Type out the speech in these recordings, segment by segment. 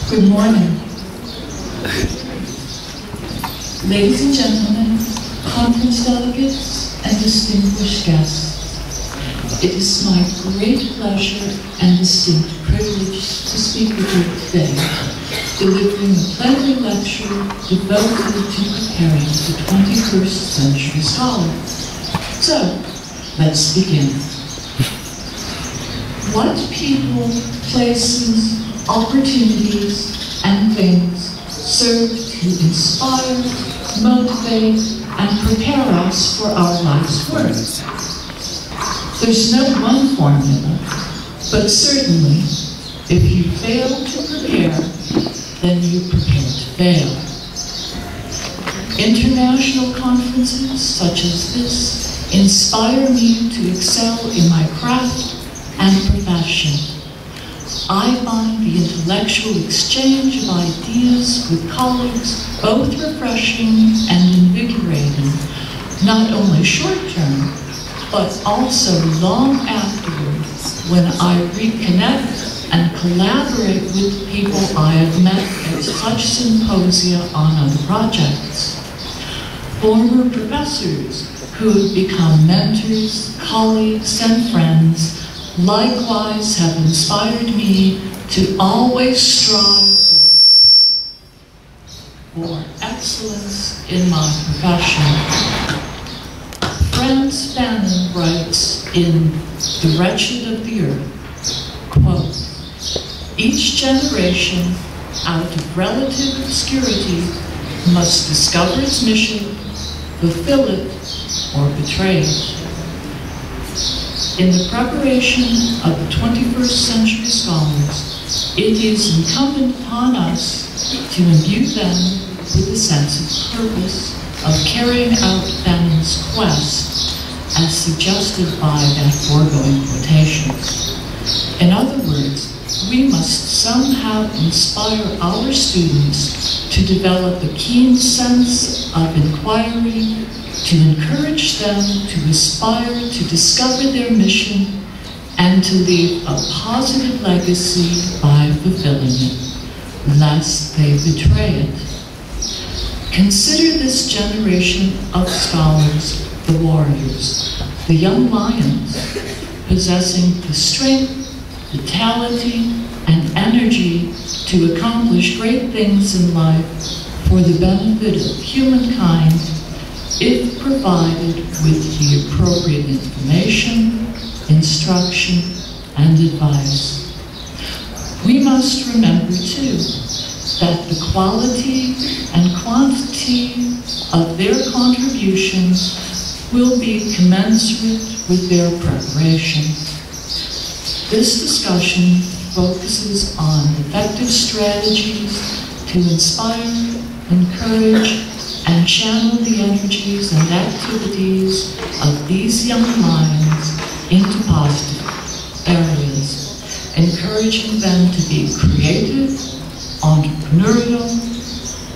Good morning. Ladies and gentlemen, conference delegates, and distinguished guests, it is my great pleasure and distinct privilege to speak with you today, delivering a plenary lecture devoted to preparing the 21st century scholar. So, let's begin. What people, places, opportunities, and things serve to inspire, motivate, and prepare us for our life's work? There's no one formula, but certainly, if you fail to prepare, then you prepare to fail. International conferences such as this inspire me to excel in my craft and profession. I find the intellectual exchange of ideas with colleagues both refreshing and invigorating, not only short-term, but also long afterwards when I reconnect and collaborate with people I have met at such symposia on other projects. Former professors who have become mentors, colleagues, and friends likewise have inspired me to always strive for excellence in my profession. Franz Fanon writes in The Wretched of the Earth, quote, "Each generation, out of relative obscurity, must discover its mission, fulfill it, or betray it." In the preparation of the 21st century scholars, it is incumbent upon us to imbue them with a sense of purpose of carrying out Fanon's quest, as suggested by that foregoing quotation. In other words, we must somehow inspire our students to develop a keen sense of inquiry, to encourage them to aspire to discover their mission and to leave a positive legacy by fulfilling it, lest they betray it. Consider this generation of scholars the warriors, the young lions, possessing the strength, vitality, and energy to accomplish great things in life for the benefit of humankind, if provided with the appropriate information, instruction, and advice. We must remember, too, that the quality and quantity of their contributions will be commensurate with their preparation. This discussion focuses on effective strategies to inspire, encourage, and channel the energies and activities of these young minds into positive areas, encouraging them to be creative, entrepreneurial,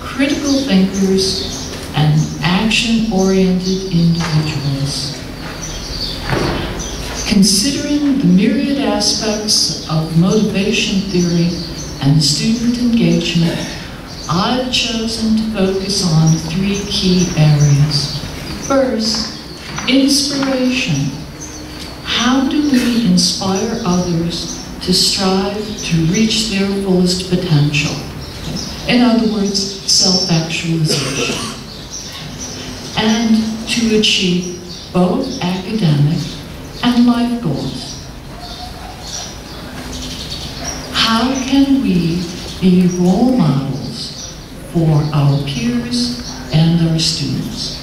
critical thinkers, and action-oriented individuals. Considering the myriad aspects of motivation theory and student engagement, I've chosen to focus on three key areas. First, inspiration. How do we inspire others to strive to reach their fullest potential? In other words, self-actualization. And to achieve both academic and life goals. How can we be role models for our peers and our students?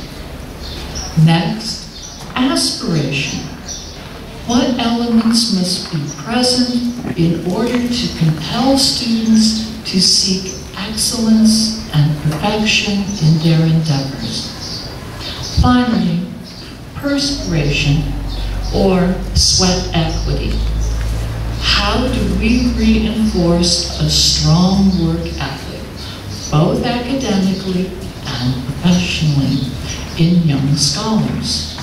Next, aspiration. What elements must be present in order to compel students to seek excellence and perfection in their endeavors? Finally, perspiration, or sweat equity. How do we reinforce a strong work ethic, both academically and professionally, in young scholars?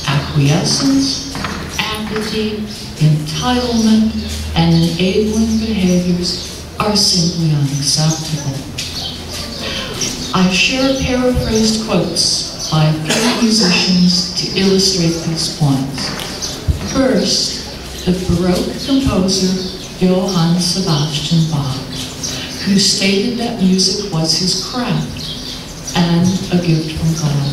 Acquiescence, apathy, entitlement, and enabling behaviors are simply unacceptable. I share paraphrased quotes by a few musicians to illustrate these points. First, the Baroque composer Johann Sebastian Bach, who stated that music was his craft and a gift from God,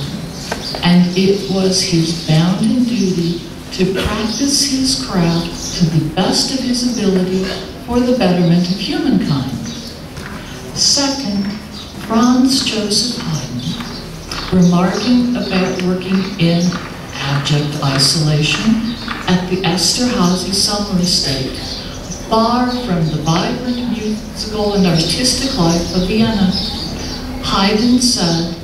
and it was his bounden duty to practice his craft to the best of his ability for the betterment of humankind. Second, Franz Joseph Haydn, remarking about working in abject isolation at the Esterhazy summer estate, far from the vibrant musical and artistic life of Vienna, Haydn said,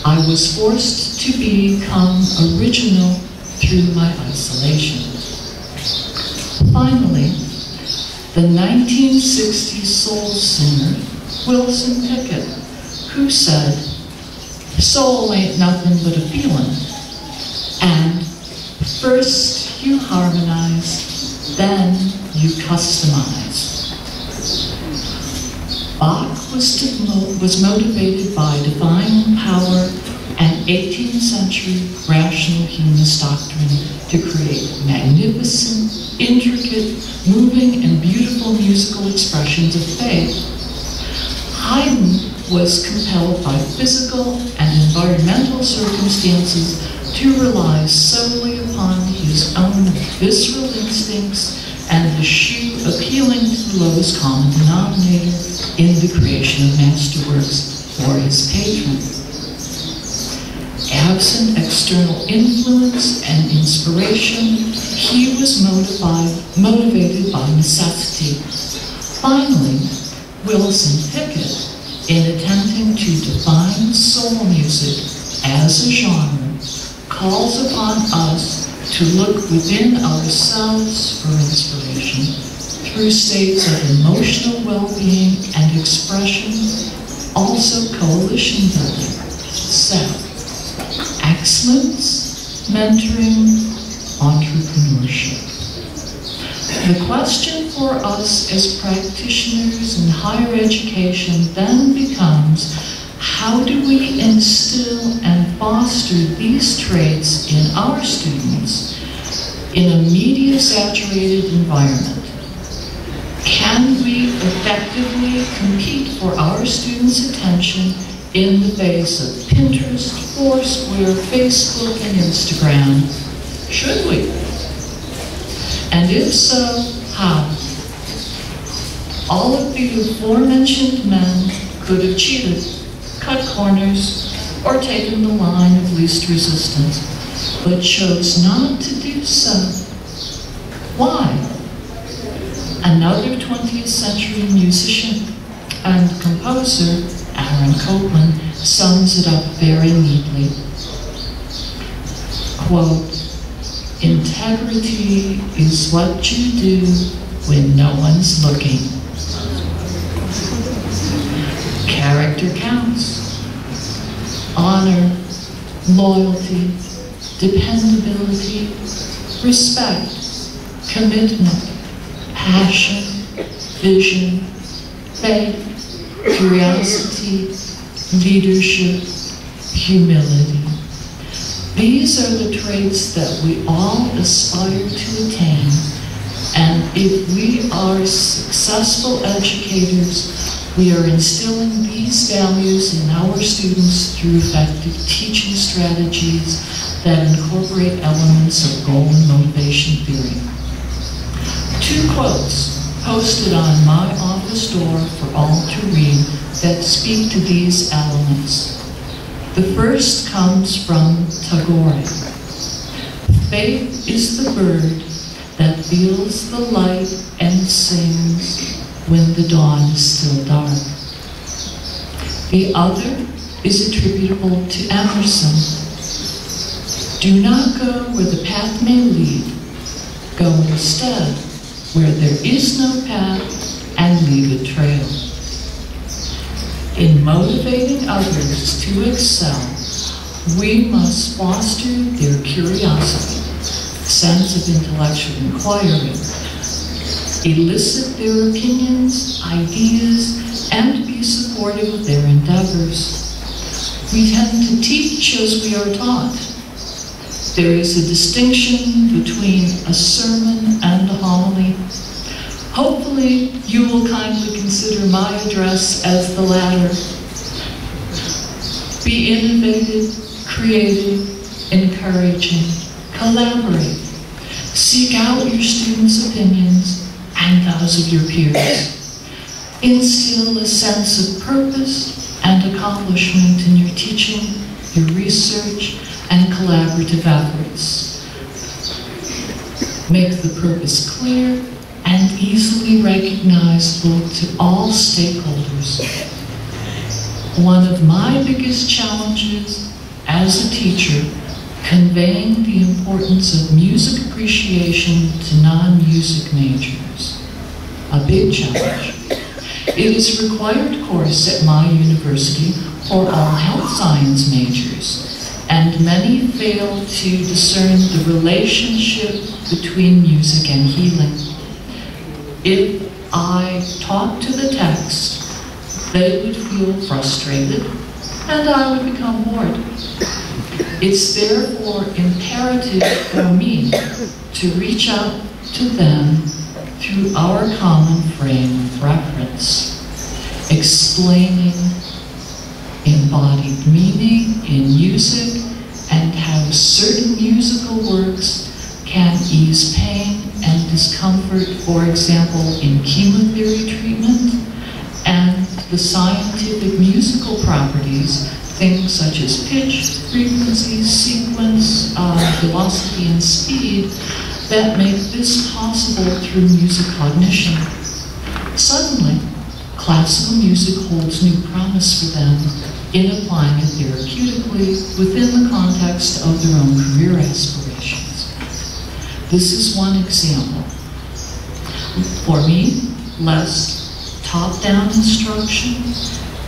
"I was forced to become original through my isolation." Finally, the 1960s soul singer Wilson Pickett, who said, "Soul ain't nothing but a feeling, and first you harmonize, then you customize." Bach was motivated by divine power and 18th century rational humanist doctrine to create magnificent, intricate, moving, and beautiful musical expressions of faith. Haydn was compelled by physical and environmental circumstances to rely solely upon his own visceral instincts and eschew appealing to the lowest common denominator in the creation of masterworks for his patron. Absent external influence and inspiration, he was motivated by necessity. Finally, Wilson Pickett, in attempting to define soul music as a genre, calls upon us to look within ourselves for inspiration through states of emotional well-being and expression, also coalition building, excellence, mentoring, entrepreneurship. The question for us as practitioners in higher education then becomes, how do we instill and foster these traits in our students in a media-saturated environment? Can we effectively compete for our students' attention in the face of Pinterest, Foursquare, Facebook, and Instagram? Should we? And if so, how? All of the aforementioned men could have cheated, cut corners, or taken the line of least resistance, but chose not to do so. Why? Another 20th century musician and composer, Aaron Copland, sums it up very neatly. Quote, "Integrity is what you do when no one's looking. Character counts. Honor, loyalty, dependability, respect, commitment, passion, vision, faith, curiosity, leadership, humility. These are the traits that we all aspire to attain, and if we are successful educators, we are instilling these values in our students through effective teaching strategies that incorporate elements of goal and motivation theory." Two quotes posted on my office door for all to read that speak to these elements. The first comes from Tagore. "Faith is the bird that feels the light and sings when the dawn is still dark." The other is attributable to Emerson. "Do not go where the path may lead. Go instead where there is no path and leave a trail." In motivating others to excel, we must foster their curiosity, sense of intellectual inquiry, elicit their opinions, ideas, and be supportive of their endeavors. We tend to teach as we are taught. There is a distinction between a sermon and a homily. Hopefully, you will kindly consider my address as the latter. Be innovative, creative, encouraging, collaborate. Seek out your students' opinions and those of your peers. Instill a sense of purpose and accomplishment in your teaching, your research, and collaborative efforts. Make the purpose clear and easily recognizable to all stakeholders. One of my biggest challenges as a teacher, conveying the importance of music appreciation to non-music majors. A big challenge. It is a required course at my university for all health science majors, and many fail to discern the relationship between music and healing. If I taught to the text, they would feel frustrated, and I would become bored. It's therefore imperative for me to reach out to them through our common frame of reference, explaining embodied meaning in music and how certain musical works can ease pain and discomfort, for example, in chemotherapy treatment, and the scientific musical properties, things such as pitch, frequency, sequence, velocity, and speed, that make this possible through music cognition. Suddenly, classical music holds new promise for them in applying it therapeutically within the context of their own career aspirations. This is one example. For me, less top-down instruction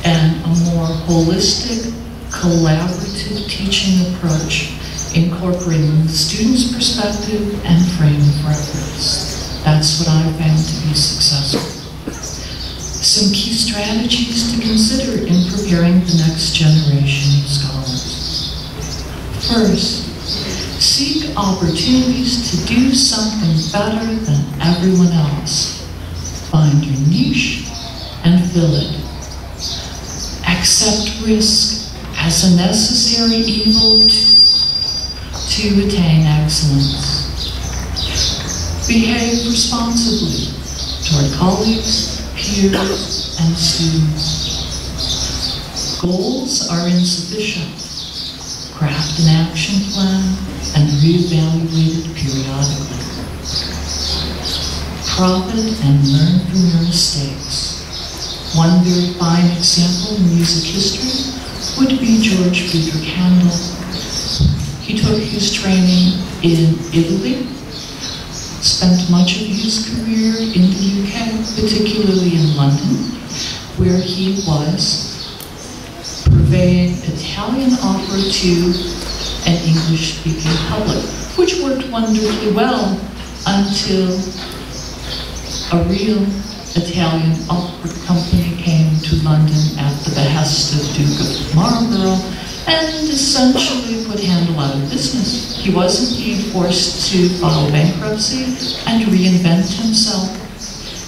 and a more holistic, collaborative teaching approach incorporating the student's perspective and frame of reference. That's what I found to be successful. Some key strategies to consider in preparing the next generation of scholars. First, seek opportunities to do something better than everyone else. Find your niche and fill it. Accept risk as a necessary evil to attain excellence. Behave responsibly toward colleagues, peers, and students. Goals are insufficient. Craft an action plan and reevaluate it periodically. Profit and learn from your mistakes. One very fine example in music history would be George Friedrich Handel. He took his training in Italy, spent much of his career in the UK, particularly in London, where he was purveying Italian opera to an English-speaking public, which worked wonderfully well until a real Italian opera company came to London at the behest of Duke of Marlborough and essentially put Handel out of business. He was indeed forced to file bankruptcy and reinvent himself.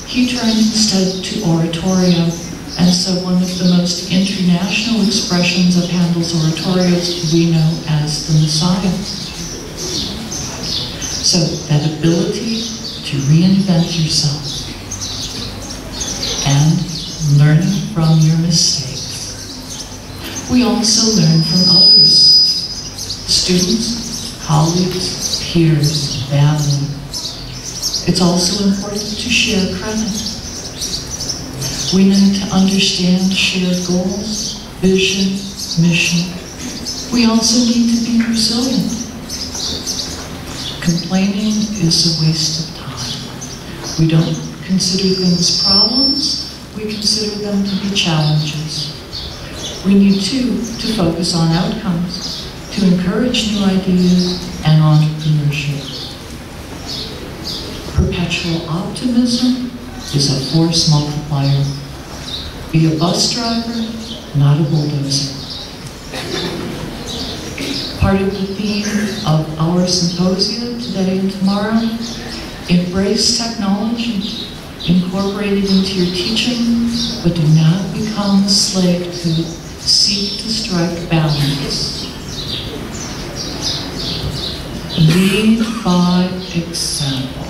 He turned instead to oratorio, and so one of the most international expressions of Handel's oratorios we know as the Messiah. So that ability to reinvent yourself and learning from your mistakes. We also learn from others, students, colleagues, peers, family. It's also important to share credit. We need to understand shared goals, vision, mission. We also need to be resilient. Complaining is a waste of time. We don't consider things problems, we consider them to be challenges. We need, too, to focus on outcomes, to encourage new ideas and entrepreneurship. Perpetuate Intellectual optimism is a force multiplier. Be a bus driver, not a bulldozer. Part of the theme of our symposia today and tomorrow, embrace technology, incorporate it into your teaching, but do not become a slave to seek to strike balance. Lead by example.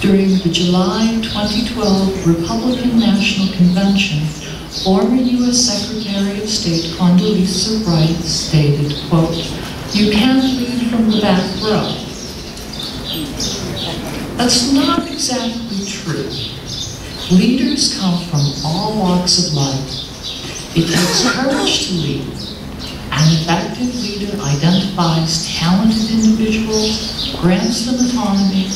During the July 2012 Republican National Convention, former U.S. Secretary of State Condoleezza Rice stated, quote, "You can't lead from the back row." That's not exactly true. Leaders come from all walks of life. It takes courage to lead. An effective leader identifies talented individuals, grants them autonomy,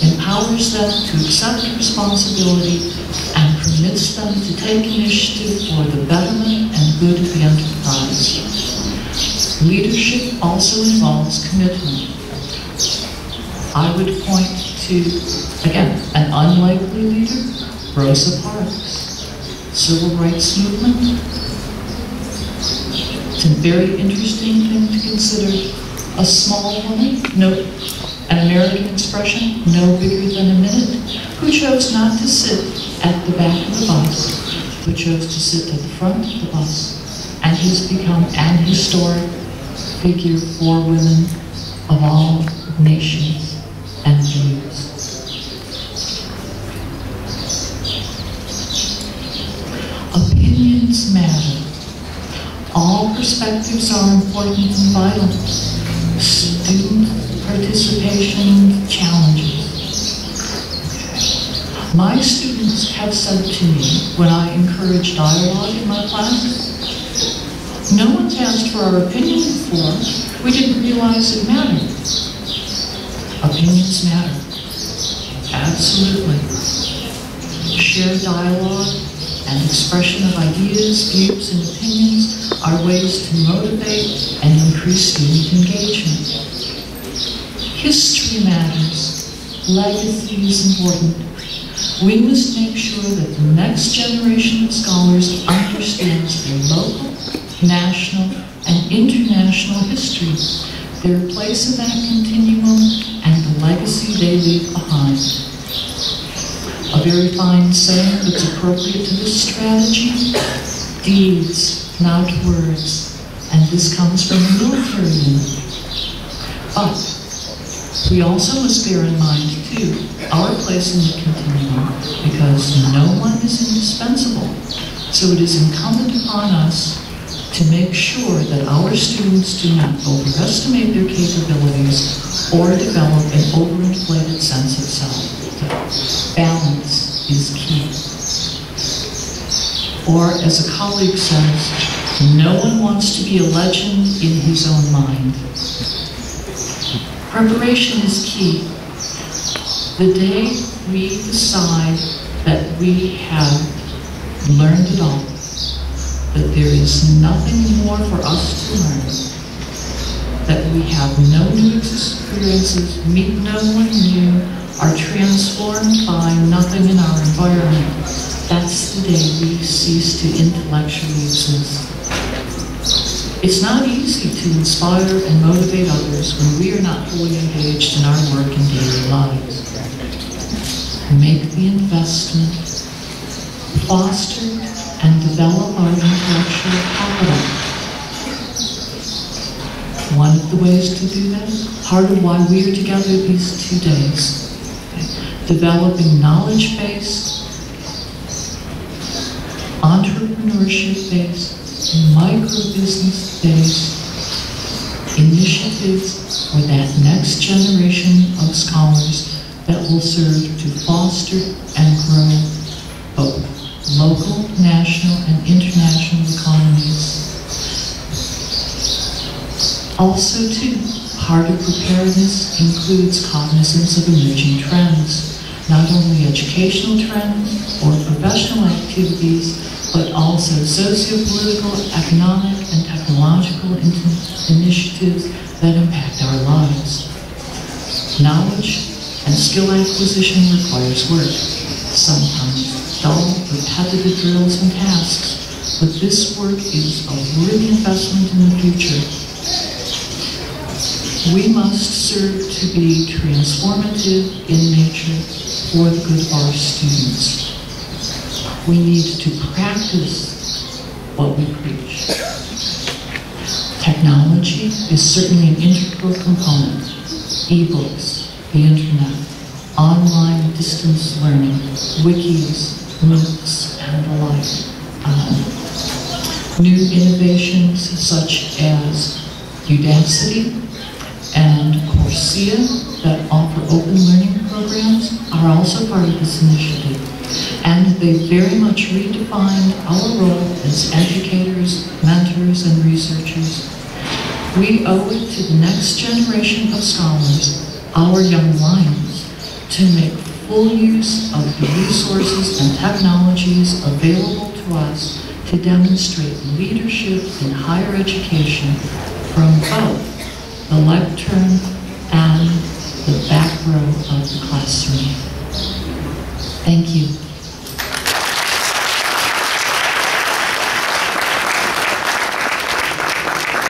empowers them to accept responsibility, and permits them to take initiative for the betterment and good of the enterprise. Leadership also involves commitment. I would point to, again, an unlikely leader, Rosa Parks, civil rights movement. It's a very interesting thing to consider. A small woman, an American expression, no bigger than a minute, who chose not to sit at the back of the bus, but chose to sit at the front of the bus, and has become an historic figure for women of all nations and views. Opinions matter. All perspectives are important and vital. Student participation challenges. My students have said to me when I encourage dialogue in my class, "No one's asked for our opinion before. We didn't realize it mattered." Opinions matter. Absolutely. Shared dialogue and expression of ideas, views, and opinions are ways to motivate and increase student engagement. History matters. Legacy is important. We must make sure that the next generation of scholars understands their local, national, and international history, their place in that continuum, and the legacy they leave behind. A very fine saying that's appropriate to this strategy: deeds, not words. And this comes from the military unit. But we also must bear in mind, too, our place in the continuum, because no one is indispensable. So it is incumbent upon us to make sure that our students do not overestimate their capabilities or develop an overinflated sense of self. Balance is key. Or, as a colleague says, no one wants to be a legend in his own mind. Preparation is key. The day we decide that we have learned it all, that there is nothing more for us to learn, that we have no new experiences, meet no one new, are transformed by nothing in our environment, that's the day we cease to intellectually exist. It's not easy to inspire and motivate others when we are not fully engaged in our work and daily lives. Make the investment, foster and develop our intellectual capital. One of the ways to do that, part of why we are together these 2 days, developing knowledge-based, entrepreneurship-based, micro-business-based initiatives for that next generation of scholars that will serve to foster and grow both local, national, and international economies. Also, too, part of preparedness includes cognizance of emerging trends, not only educational trends or professional activities, but also socio-political, economic, and technological initiatives that impact our lives. Knowledge and skill acquisition requires work, sometimes dull, repetitive drills and tasks, but this work is a real investment in the future. We must serve to be transformative in nature for the good of our students. We need to practice what we preach. Technology is certainly an integral component. E-books, the internet, online distance learning, wikis, MOOCs, and the like. New innovations such as Udacity and Coursera that offer open learning programs are also part of this initiative. And they very much redefined our role as educators, mentors, and researchers. We owe it to the next generation of scholars, our young lions, to make full use of the resources and technologies available to us to demonstrate leadership in higher education from both the lectern and the back row of the classroom. Thank you.